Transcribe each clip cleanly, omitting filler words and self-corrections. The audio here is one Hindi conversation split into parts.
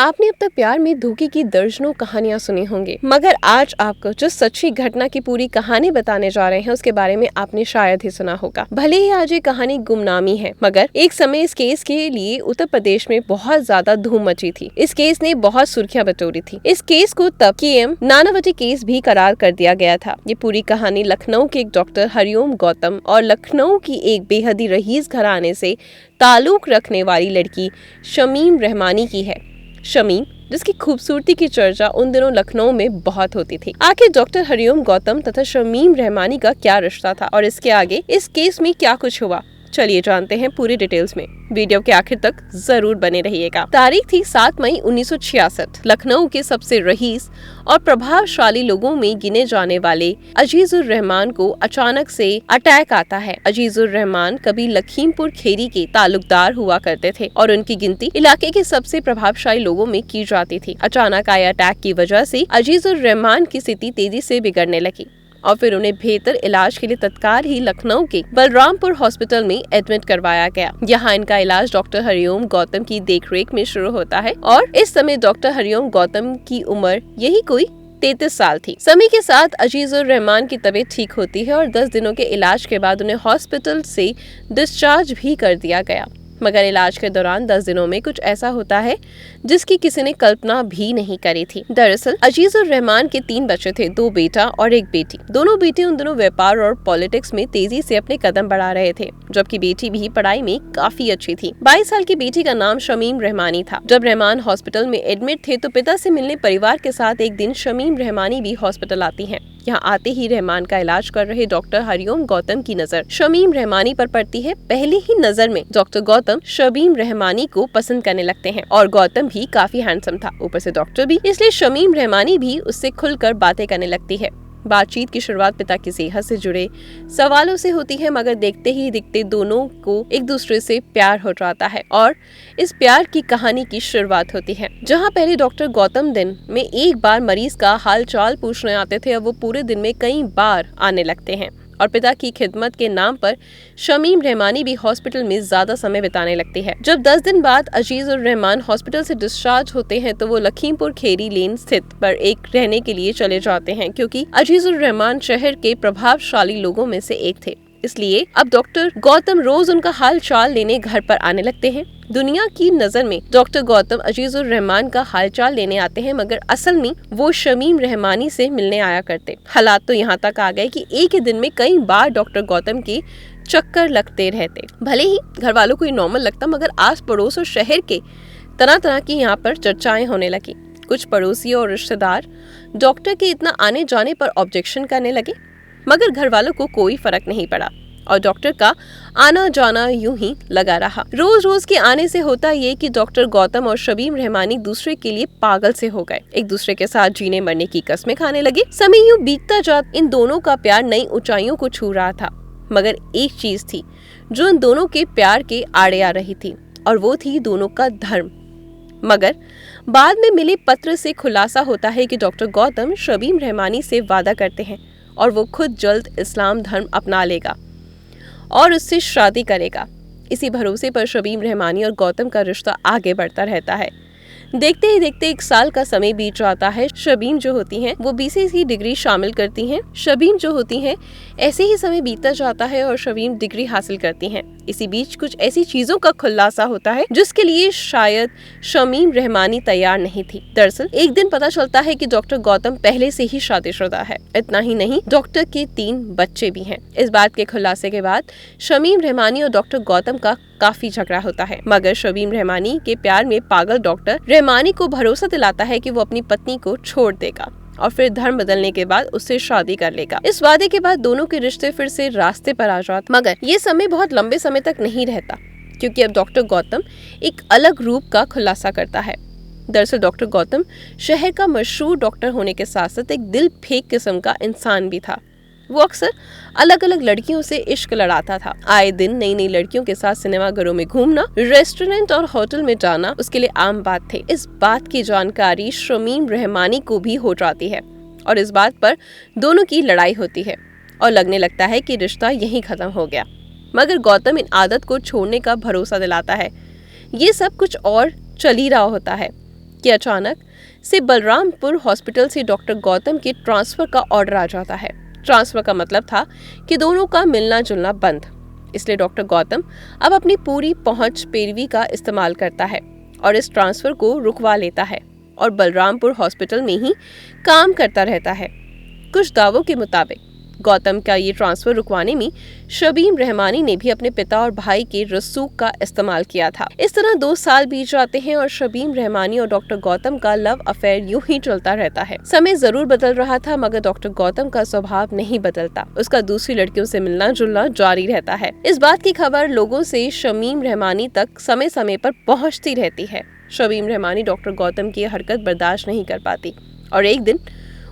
आपने अब तक प्यार में धोखे की दर्जनों कहानियां सुनी होंगी, मगर आज आपको जो सच्ची घटना की पूरी कहानी बताने जा रहे हैं उसके बारे में आपने शायद ही सुना होगा। भले ही आज ये कहानी गुमनामी है, मगर एक समय इस केस के लिए उत्तर प्रदेश में बहुत ज्यादा धूम मची थी। इस केस ने बहुत सुर्खियां बटोरी थी। इस केस को तब KM नानावती केस भी करार कर दिया गया था। ये पूरी कहानी लखनऊ के एक डॉक्टर हरिओम गौतम और लखनऊ की एक बेहद ही रईस घराने से ताल्लुक रखने वाली लड़की शमीम रहमानी की है। शमीम, जिसकी खूबसूरती की चर्चा उन दिनों लखनऊ में बहुत होती थी। आखिर डॉक्टर हरिओम गौतम तथा शमीम रहमानी का क्या रिश्ता था और इसके आगे इस केस में क्या कुछ हुआ, चलिए जानते हैं पूरी डिटेल्स में। वीडियो के आखिर तक जरूर बने रहिएगा। तारीख थी 7 मई 1966। लखनऊ के सबसे रईस और प्रभावशाली लोगों में गिने जाने वाले अजीजुर रहमान को अचानक से अटैक आता है। अजीजुर रहमान कभी लखीमपुर खेरी के ताल्लुकदार हुआ करते थे और उनकी गिनती इलाके के सबसे प्रभावशाली लोगों में की जाती थी। अचानक आए अटैक की वजह से अजीजुर रहमान की स्थिति तेजी से बिगड़ने लगी और फिर उन्हें बेहतर इलाज के लिए तत्काल ही लखनऊ के बलरामपुर हॉस्पिटल में एडमिट करवाया गया। यहाँ इनका इलाज डॉक्टर हरिओम गौतम की देखरेख में शुरू होता है और इस समय डॉक्टर हरिओम गौतम की उम्र यही कोई 33 साल थी। समय के साथ अजीजुर रहमान की तबीयत ठीक होती है और 10 दिनों के इलाज के बाद उन्हें हॉस्पिटल से डिस्चार्ज भी कर दिया गया। मगर इलाज के दौरान 10 दिनों में कुछ ऐसा होता है जिसकी किसी ने कल्पना भी नहीं करी थी। दरअसल अजीजुर रहमान के 3 बच्चे थे, 2 बेटा और 1 बेटी। दोनों बेटे उन दिनों व्यापार और पॉलिटिक्स में तेजी से अपने कदम बढ़ा रहे थे, जबकि बेटी भी पढ़ाई में काफी अच्छी थी। 22 साल की बेटी का नाम शमीम रहमानी था। जब रहमान हॉस्पिटल में एडमिट थे तो पिता से मिलने परिवार के साथ एक दिन शमीम रहमानी भी हॉस्पिटल आती है। यहाँ आते ही रहमान का इलाज कर रहे डॉक्टर हरिओम गौतम की नजर शमीम रहमानी पर पड़ती है। पहली ही नजर में डॉक्टर गौतम शमीम रहमानी को पसंद करने लगते हैं और गौतम भी काफी हैंडसम था, ऊपर से डॉक्टर भी, इसलिए शमीम रहमानी भी उससे खुलकर बातें करने लगती है। बातचीत की शुरुआत पिता की सेहत से जुड़े सवालों से होती है, मगर देखते ही दिखते दोनों को एक दूसरे से प्यार हो जाता है और इस प्यार की कहानी की शुरुआत होती है। जहां पहले डॉक्टर गौतम दिन में एक बार मरीज का हाल चाल पूछने आते थे, अब वो पूरे दिन में कई बार आने लगते हैं और पिता की खिदमत के नाम पर शमीम रहमानी भी हॉस्पिटल में ज्यादा समय बिताने लगती है। जब 10 दिन बाद अजीजुर रहमान हॉस्पिटल से डिस्चार्ज होते हैं तो वो लखीमपुर खेरी लेन स्थित पर एक रहने के लिए चले जाते हैं, क्योंकि अजीजुर रहमान शहर के प्रभावशाली लोगों में से एक थे। इसलिए अब डॉक्टर गौतम रोज उनका हाल चाल लेने घर पर आने लगते हैं। दुनिया की नजर में डॉक्टर गौतम अजीजुर रहमान का हालचाल लेने आते हैं, मगर असल में वो शमीम रहमानी से मिलने आया करते। हालात तो यहाँ तक आ गए कि एक ही दिन में कई बार डॉक्टर गौतम के चक्कर लगते रहते। भले ही घर वालों को ये नॉर्मल लगता, मगर आस पड़ोस और शहर के तरह तरह की यहाँ पर चर्चाएं होने लगी। कुछ पड़ोसी और रिश्तेदार डॉक्टर के इतना आने जाने पर ऑब्जेक्शन करने लगे, मगर घर वालों को कोई फर्क नहीं पड़ा और डॉक्टर का आना जाना यूं ही लगा रहा। रोज रोज के आने से होता ये कि डॉक्टर गौतम और शमीम रहमानी दूसरे के लिए पागल से हो गए, एक दूसरे के साथ जीने मरने की कस्में खाने लगे। समय यूं बीतता जाता इन दोनों का प्यार नई ऊंचाइयों को छू रहा था, मगर एक चीज थी जो इन दोनों के प्यार के आड़े आ रही थी और वो थी दोनों का धर्म। मगर बाद में मिले पत्र से खुलासा होता है कि डॉक्टर गौतम शमीम रहमानी से वादा करते हैं और वो खुद जल्द इस्लाम धर्म अपना लेगा और उससे शादी करेगा। इसी भरोसे पर शमीम रहमानी और गौतम का रिश्ता आगे बढ़ता रहता है। देखते ही देखते 1 साल का समय बीत जाता है। शमीम जो होती हैं वो BCA की डिग्री शामिल करती हैं। शमीम जो होती हैं ऐसे ही समय बीतता जाता है और शमीम डिग्री हासिल करती हैं। इसी बीच कुछ ऐसी चीजों का खुलासा होता है जिसके लिए शायद शमीम रहमानी तैयार नहीं थी। दरअसल एक दिन पता चलता है कि डॉक्टर गौतम पहले से ही शादीशुदा है। इतना ही नहीं, डॉक्टर के 3 बच्चे भी हैं। इस बात के खुलासे के बाद शमीम रहमानी और डॉक्टर गौतम का काफी झगड़ा होता है, मगर शमीम रहमानी के प्यार में पागल डॉक्टर रहमानी को भरोसा दिलाता है कि वो अपनी पत्नी को छोड़ देगा और फिर धर्म बदलने के बाद उससे शादी कर लेगा। इस वादे के बाद दोनों के रिश्ते फिर से रास्ते पर आ जाते, मगर ये समय बहुत लंबे समय तक नहीं रहता, क्योंकि अब डॉक्टर गौतम एक अलग रूप का खुलासा करता है। दरअसल डॉक्टर गौतम शहर का मशहूर डॉक्टर होने के साथ साथ एक दिल फेंक किस्म का इंसान भी था। वो अक्सर अलग अलग लड़कियों से इश्क लड़ाता था। आए दिन नई नई लड़कियों के साथ सिनेमा घरों में घूमना, रेस्टोरेंट और होटल में जाना उसके लिए आम बात थे। इस बात की जानकारी शमीम रहमानी को भी हो जाती है और इस बात पर दोनों की लड़ाई होती है और लगने लगता है कि रिश्ता यहीं खत्म हो गया। मगर गौतम इन आदत को छोड़ने का भरोसा दिलाता है। ये सब कुछ और चल ही रहा होता है कि अचानक से बलरामपुर हॉस्पिटल से डॉक्टर गौतम के ट्रांसफर का ऑर्डर आ जाता है। ट्रांसफर का मतलब था कि दोनों का मिलना जुलना बंद। इसलिए डॉक्टर गौतम अब अपनी पूरी पहुंच पैरवी का इस्तेमाल करता है और इस ट्रांसफर को रुकवा लेता है और बलरामपुर हॉस्पिटल में ही काम करता रहता है। कुछ दावों के मुताबिक गौतम का ये ट्रांसफर रुकवाने में शबीम रहमानी ने भी अपने पिता और भाई के रसूख का इस्तेमाल किया था। इस तरह 2 साल बीत जाते हैं और शबीम रहमानी और डॉक्टर गौतम का लव अफेयर यूं ही चलता रहता है। समय जरूर बदल रहा था मगर डॉक्टर गौतम का स्वभाव नहीं बदलता। उसका दूसरी लड़कियों से मिलना जुलना जारी रहता है। इस बात की खबर लोगों से शबीम रहमानी तक समय समय पर पहुँचती रहती है। शबीम रहमानी डॉक्टर गौतम की हरकत बर्दाश्त नहीं कर पाती और एक दिन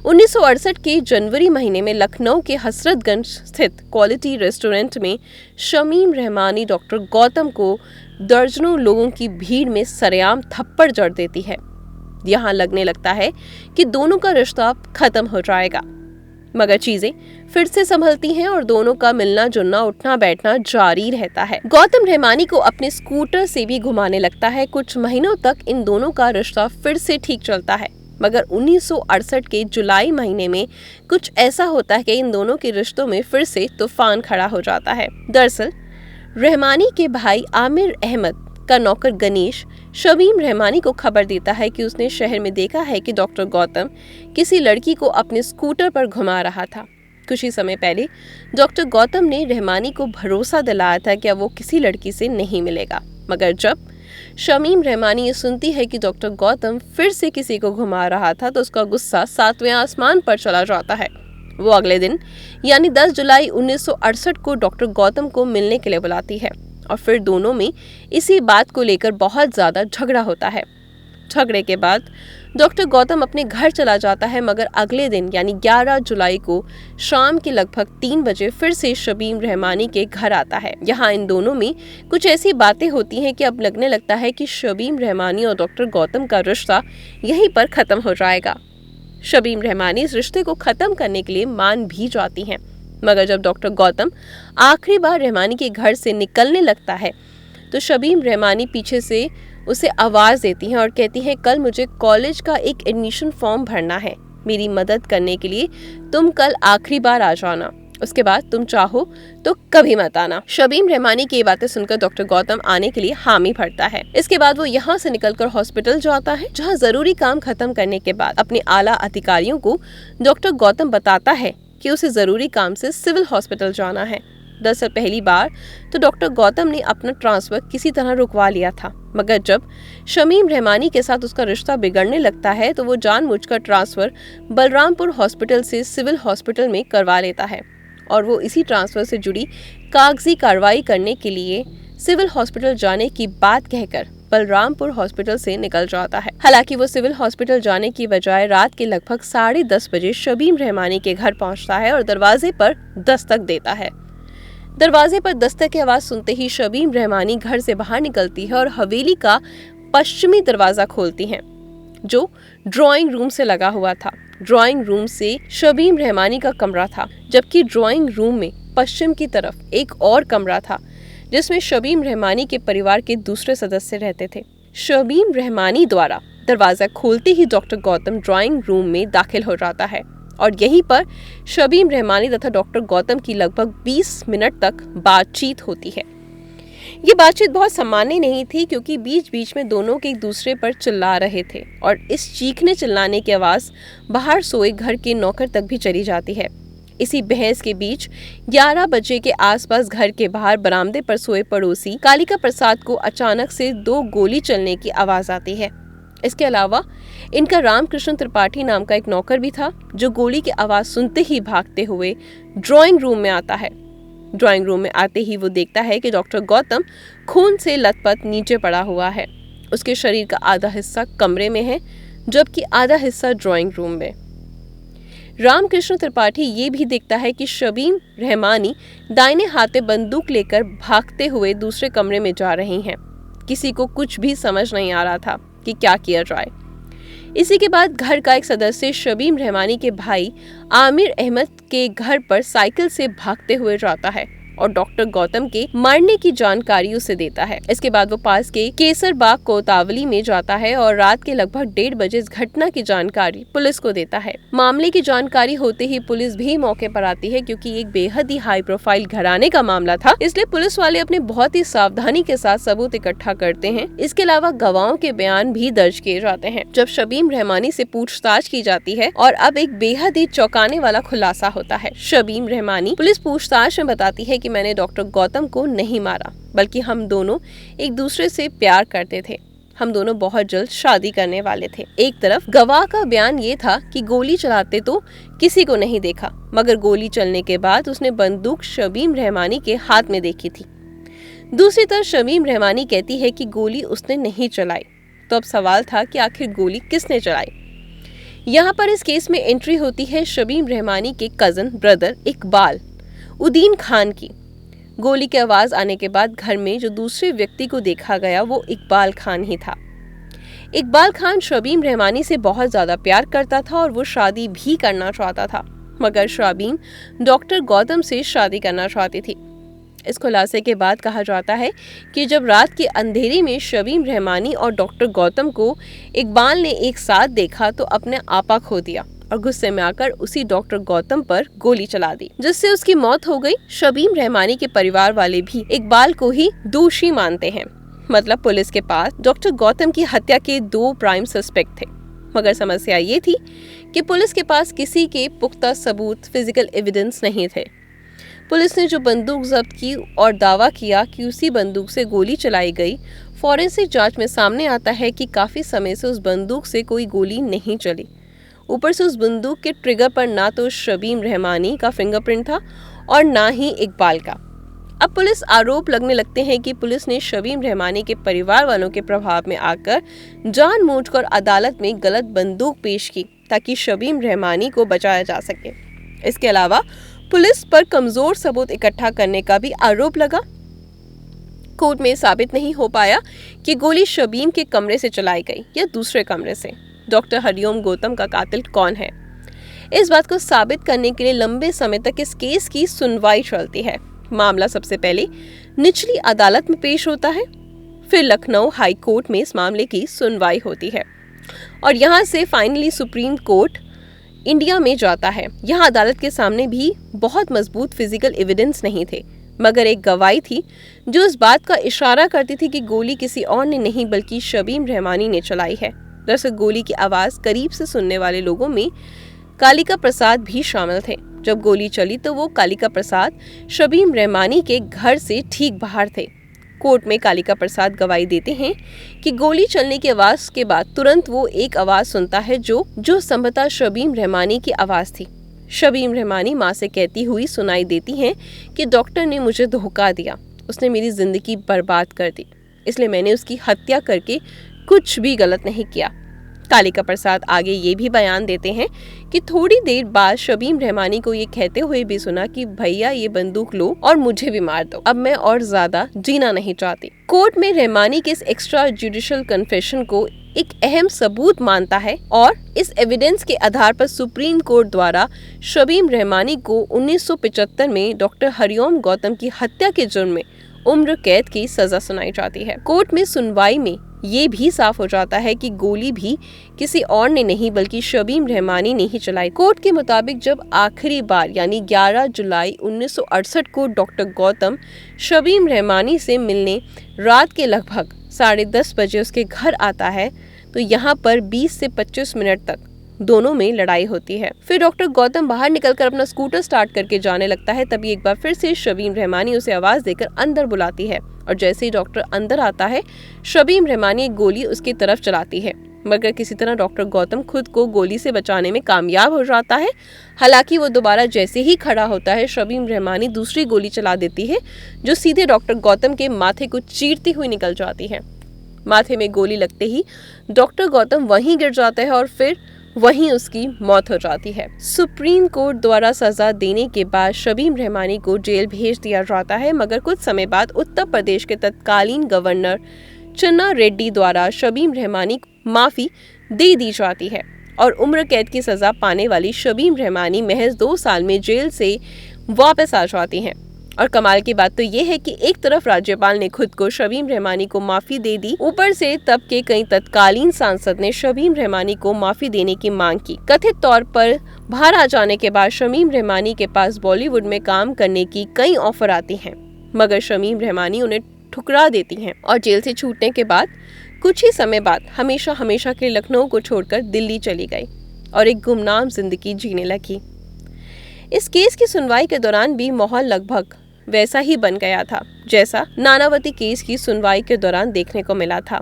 1968 के जनवरी महीने में लखनऊ के हसरतगंज स्थित क्वालिटी रेस्टोरेंट में शबीम रहमानी डॉक्टर गौतम को दर्जनों लोगों की भीड़ में सरेआम थप्पड़ जड़ देती है। यहाँ लगने लगता है कि दोनों का रिश्ता खत्म हो जाएगा, मगर चीजें फिर से संभलती हैं और दोनों का मिलना जुलना उठना बैठना जारी रहता है। गौतम रहमानी को अपने स्कूटर से भी घुमाने लगता है। कुछ महीनों तक इन दोनों का रिश्ता फिर से ठीक चलता है, मगर 1968 के जुलाई महीने में कुछ ऐसा होता है कि इन दोनों के रिश्तों में फिर से तूफान खड़ा हो जाता है। दरअसल रहमानी के भाई आमिर अहमद का नौकर गणेश शबीम रहमानी को खबर देता है कि उसने शहर में देखा है कि डॉक्टर गौतम किसी लड़की को अपने स्कूटर पर घुमा रहा था। कुछ ही समय पहले डॉक्टर गौतम ने रहमानी को भरोसा दिलाया था कि अब वो किसी लड़की से नहीं मिलेगा, मगर जब शबीम रहमानी ये सुनती है कि डॉक्टर गौतम फिर से किसी को घुमा रहा था तो उसका गुस्सा 7वें आसमान पर चला जाता है। वो अगले दिन यानी 10 जुलाई 1968 को डॉक्टर गौतम को मिलने के लिए बुलाती है और फिर दोनों में इसी बात को लेकर बहुत ज्यादा झगड़ा होता है। झगड़े के बाद डॉक्टर गौतम अपने घर चला जाता है, मगर अगले दिन यानी 11 जुलाई को शाम के लगभग 3 बजे फिर से शबीम रहमानी के घर आता है। यहाँ इन दोनों में कुछ ऐसी बातें होती हैं कि अब लगने लगता है कि शबीम रहमानी और डॉक्टर गौतम का रिश्ता यहीं पर खत्म हो जाएगा। शबीम रहमानी इस रिश्ते को खत्म करने के लिए मान भी जाती हैं, मगर जब डॉक्टर गौतम आखिरी बार रहमानी के घर से निकलने लगता है तो शबीम रहमानी पीछे से उसे आवाज देती हैं और कहती हैं, कल मुझे कॉलेज का एक एडमिशन फॉर्म भरना है, मेरी मदद करने के लिए तुम कल आखिरी बार आ जाना, उसके बाद तुम चाहो तो कभी मत आना। शबीम रहमानी की ये बातें सुनकर डॉक्टर गौतम आने के लिए हामी भरता है। इसके बाद वो यहाँ से निकलकर हॉस्पिटल जाता है, जहाँ जरूरी काम खत्म करने के बाद अपने आला अधिकारियों को डॉक्टर गौतम बताता है कि उसे जरूरी काम से सिविल हॉस्पिटल जाना है। दरअसल पहली बार तो डॉक्टर गौतम ने अपना ट्रांसफर किसी तरह रुकवा लिया था, मगर जब शबीम रहमानी के साथ उसका रिश्ता बिगड़ने लगता है तो वो जानबूझकर ट्रांसफर बलरामपुर हॉस्पिटल से सिविल हॉस्पिटल में करवा लेता है और वो इसी ट्रांसफर से जुड़ी कागजी कार्रवाई करने के लिए सिविल हॉस्पिटल जाने की बात कहकर बलरामपुर हॉस्पिटल से निकल जाता है। हालांकि वो सिविल हॉस्पिटल जाने की बजाय रात के लगभग 10:30 बजे शबीम रहमानी के घर पहुंचता है और दरवाजे पर दस्तक देता है। दरवाजे पर दस्तक की आवाज सुनते ही शबीम रहमानी घर से बाहर निकलती है और हवेली का पश्चिमी दरवाजा खोलती हैं, जो ड्राइंग रूम से लगा हुआ था। ड्राइंग रूम से शबीम रहमानी का कमरा था, जबकि ड्राइंग रूम में पश्चिम की तरफ एक और कमरा था जिसमें शबीम रहमानी के परिवार के दूसरे सदस्य रहते थे। शबीम रहमानी द्वारा दरवाजा खोलते ही डॉक्टर गौतम ड्राइंग रूम में दाखिल हो जाता है और यहीं पर शबीम रहमानी तथा डॉक्टर गौतम की लगभग 20 मिनट तक बातचीत होती है। ये बातचीत बहुत सामान्य नहीं थी, क्योंकि बीच बीच में दोनों के एक दूसरे पर चिल्ला रहे थे और इस चीखने चिल्लाने की आवाज बाहर सोए घर के नौकर तक भी चली जाती है। इसी बहस के बीच 11 बजे के आसपास घर के बाहर बरामदे पर सोए पड़ोसी कालिका प्रसाद को अचानक से 2 गोली चलने की आवाज आती है। इसके अलावा इनका रामकृष्ण त्रिपाठी नाम का एक नौकर भी था, जो गोली की आवाज सुनते ही भागते हुए ड्राइंग रूम में आता है। ड्राइंग रूम में आते ही वो देखता है कि डॉक्टर गौतम खून से लथपथ नीचे पड़ा हुआ है। उसके शरीर का आधा हिस्सा कमरे में है, जबकि आधा हिस्सा ड्राइंग रूम में। रामकृष्ण त्रिपाठी ये भी देखता है कि शबीम रहमानी दाहिने हाथे बंदूक लेकर भागते हुए दूसरे कमरे में जा रही हैं। किसी को कुछ भी समझ नहीं आ रहा था कि क्या किया जाए। इसी के बाद घर का एक सदस्य शबीम रहमानी के भाई आमिर अहमद के घर पर साइकिल से भागते हुए जाता है और डॉक्टर गौतम के मरने की जानकारी उसे देता है। इसके बाद वो पास के केसरबाग कोतावली में जाता है और रात के लगभग 1:30 बजे इस घटना की जानकारी पुलिस को देता है। मामले की जानकारी होते ही पुलिस भी मौके पर आती है, क्योंकि एक बेहद ही हाई प्रोफाइल घराने का मामला था, इसलिए पुलिस वाले अपने बहुत ही सावधानी के साथ सबूत इकट्ठा करते हैं। इसके अलावा गवाहों के बयान भी दर्ज किए जाते हैं। जब शबीम रहमानी से पूछताछ की जाती है और अब एक बेहद ही चौंकाने वाला खुलासा होता है। शबीम रहमानी पुलिस पूछताछ में बताती है कि मैंने डॉक्टर गौतम को नहीं मारा, बल्कि हम दोनों एक दूसरे से प्यार करते थे। हम दोनों बहुत जल्द शादी करने वाले थे। एक तरफ गवाह का बयान ये था कि गोली चलाते तो किसी को नहीं देखा, मगर गोली चलने के बाद उसने बंदूक शबीम रहमानी के हाथ में देखी थी। दूसरी तरफ शबीम रहमानी कहती है कि गोली उसने नहीं चलाई। तो अब सवाल था कि आखिर गोली किसने चलाई। यहाँ पर इस केस में एंट्री होती है शबीम रहमानी के कजन ब्रदर इकबाल उद्दीन खान की। गोली की आवाज आने के बाद घर में जो दूसरे व्यक्ति को देखा गया वो इकबाल खान ही था। इकबाल खान शबीम रहमानी से बहुत ज्यादा प्यार करता था और वो शादी भी करना चाहता था, मगर शबीम डॉक्टर गौतम से शादी करना चाहती थी। इस खुलासे के बाद कहा जाता है कि जब रात के अंधेरे में शबीम रहमानी और डॉक्टर गौतम को इकबाल ने एक साथ देखा तो अपने आपा खो दिया और गुस्से में आकर उसी डॉक्टर गौतम पर गोली चला दी, जिससे उसकी मौत हो गई। शबीम रहमानी के परिवार वाले भी इकबाल को ही दोषी मानते हैं। मतलब पुलिस के पास डॉक्टर गौतम की हत्या के 2 प्राइम सस्पेक्ट थे, मगर समस्या ये थी कि पुलिस के पास किसी के पुख्ता सबूत, फिजिकल एविडेंस नहीं थे। पुलिस ने जो बंदूक जब्त की और दावा किया कि उसी बंदूक से गोली चलाई गई, फॉरेंसिक जांच में सामने आता है कि काफी समय से उस बंदूक से कोई गोली नहीं चली। ऊपर से उस बंदूक के ट्रिगर पर ना तो शबीम रहमानी का फिंगरप्रिंट था और ना ही इकबाल का। अब पुलिस आरोप लगने लगते हैं कि पुलिस ने शबीम रहमानी के परिवार वालों के प्रभाव में आकर जानबूझकर अदालत में गलत बंदूक पेश की ताकि शबीम रहमानी को बचाया जा सके। इसके अलावा पुलिस पर कमजोर सबूत इकट्ठा करने का भी आरोप लगा। कोर्ट में साबित नहीं हो पाया कि गोली शबीम के कमरे से चलाई गई या दूसरे कमरे से। डॉक्टर हरिओम गौतम का कातिल कौन है, इस बात को साबित करने के लिए लंबे समय तक इस केस की सुनवाई चलती है। मामला सबसे पहले निचली अदालत में पेश होता है, फिर लखनऊ हाई कोर्ट में इस मामले की सुनवाई होती है और यहाँ से फाइनली सुप्रीम कोर्ट इंडिया में जाता है। यहाँ अदालत के सामने भी बहुत मजबूत फिजिकल एविडेंस नहीं थे, मगर एक गवाही थी जो इस बात का इशारा करती थी कि गोली किसी और ने नहीं बल्कि शबीम रहमानी ने चलाई है। दरअसल गोली की आवाज करीब से सुनने वाले लोगों में कालिका प्रसाद भी शामिल थे। जब गोली चली तो वो कालिका प्रसाद शबीम रहमानी के घर से ठीक बाहर थे। कोर्ट में कालिका प्रसाद गवाही देते हैं कि गोली चलने की आवाज के बाद तुरंत वो एक आवाज सुनता है जो संभवतः शबीम रहमानी की आवाज थी। शबीम रहमानी माँ से कहती हुई सुनाई देती हैं कि डॉक्टर ने मुझे धोखा दिया, उसने मेरी जिंदगी बर्बाद कर दी, इसलिए मैंने उसकी हत्या करके कुछ भी गलत नहीं किया। कालिका प्रसाद आगे ये भी बयान देते हैं कि थोड़ी देर बाद शबीम रहमानी को ये कहते हुए भी सुना कि भैया ये बंदूक लो और मुझे भी मार दो, अब मैं और ज्यादा जीना नहीं चाहती। कोर्ट में रहमानी के इस एक्स्ट्रा जुडिशियल कन्फेशन को एक अहम सबूत मानता है और इस एविडेंस के आधार पर सुप्रीम कोर्ट द्वारा शबीम रहमानी को 1975 में डॉक्टर हरिओम गौतम की हत्या के जुर्म में उम्र कैद की सजा सुनाई जाती है। कोर्ट में सुनवाई में ये भी साफ हो जाता है कि गोली भी किसी और ने नहीं बल्कि शबीम रहमानी ने ही चलाई। कोर्ट के मुताबिक जब आखिरी बार यानी 11 जुलाई 1968 को डॉक्टर गौतम शबीम रहमानी से मिलने रात के लगभग 10:30 बजे उसके घर आता है तो यहाँ पर 20 से 25 मिनट तक दोनों में लड़ाई होती है। फिर डॉक्टर गौतम बाहर निकलकर अपना स्कूटर स्टार्ट करके जाने लगता है। तभी एक बार फिर से शबीम रहमानी उसे आवाज देकर अंदर बुलाती है और जैसे ही डॉक्टर अंदर आता है शबीम रहमानी एक गोली उसकी तरफ चलाती है, मगर किसी तरह डॉक्टर गौतम खुद को गोली से बचाने में कामयाब हो जाता है। हालांकि वो दोबारा जैसे ही खड़ा होता है शबीम रहमानी दूसरी गोली चला देती है जो सीधे डॉक्टर गौतम के माथे को चीरती हुई निकल जाती है। माथे में गोली लगते ही डॉक्टर गौतम वहीं गिर जाता है और फिर वहीं उसकी मौत हो जाती है। सुप्रीम कोर्ट द्वारा सजा देने के बाद शबीम रहमानी को जेल भेज दिया जाता है, मगर कुछ समय बाद उत्तर प्रदेश के तत्कालीन गवर्नर चन्ना रेड्डी द्वारा शबीम रहमानी को माफी दे दी जाती है और उम्र कैद की सजा पाने वाली शबीम रहमानी महज 2 साल में जेल से वापस आ जाती हैं और कमाल की बात तो ये है कि एक तरफ राज्यपाल ने खुद को शमीम रहमानी को माफी दे दी, ऊपर से तब के कई तत्कालीन सांसद ने शमीम रहमानी को माफी देने की मांग की। कथित तौर पर बाहर आ जाने के बाद शमीम रहमानी के पास बॉलीवुड में काम करने की कई ऑफर आती हैं, मगर शमीम रहमानी उन्हें ठुकरा देती हैं और जेल से छूटने के बाद कुछ ही समय बाद हमेशा हमेशा के लखनऊ को छोड़कर दिल्ली चली गई और एक गुमनाम जिंदगी जीने लगी। इस केस की सुनवाई के दौरान भी माहौल लगभग वैसा ही बन गया था जैसा नानावती केस की सुनवाई के दौरान देखने को मिला था।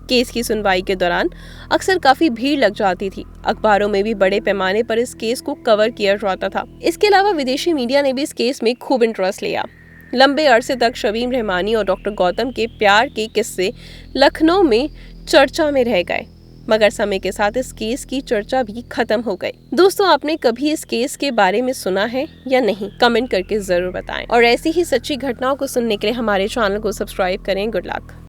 केस की सुनवाई के दौरान अक्सर काफी भीड़ लग जाती थी। अखबारों में भी बड़े पैमाने पर इस केस को कवर किया जाता था। इसके अलावा विदेशी मीडिया ने भी इस केस में खूब इंटरेस्ट लिया। लंबे अरसे तक शमीम रहमानी और डॉक्टर गौतम के प्यार के किस्से लखनऊ में चर्चा में रह गए, मगर समय के साथ इस केस की चर्चा भी खत्म हो गई। दोस्तों, आपने कभी इस केस के बारे में सुना है या नहीं? कमेंट करके जरूर बताएं और ऐसी ही सच्ची घटनाओं को सुनने के लिए हमारे चैनल को सब्सक्राइब करें। Good luck.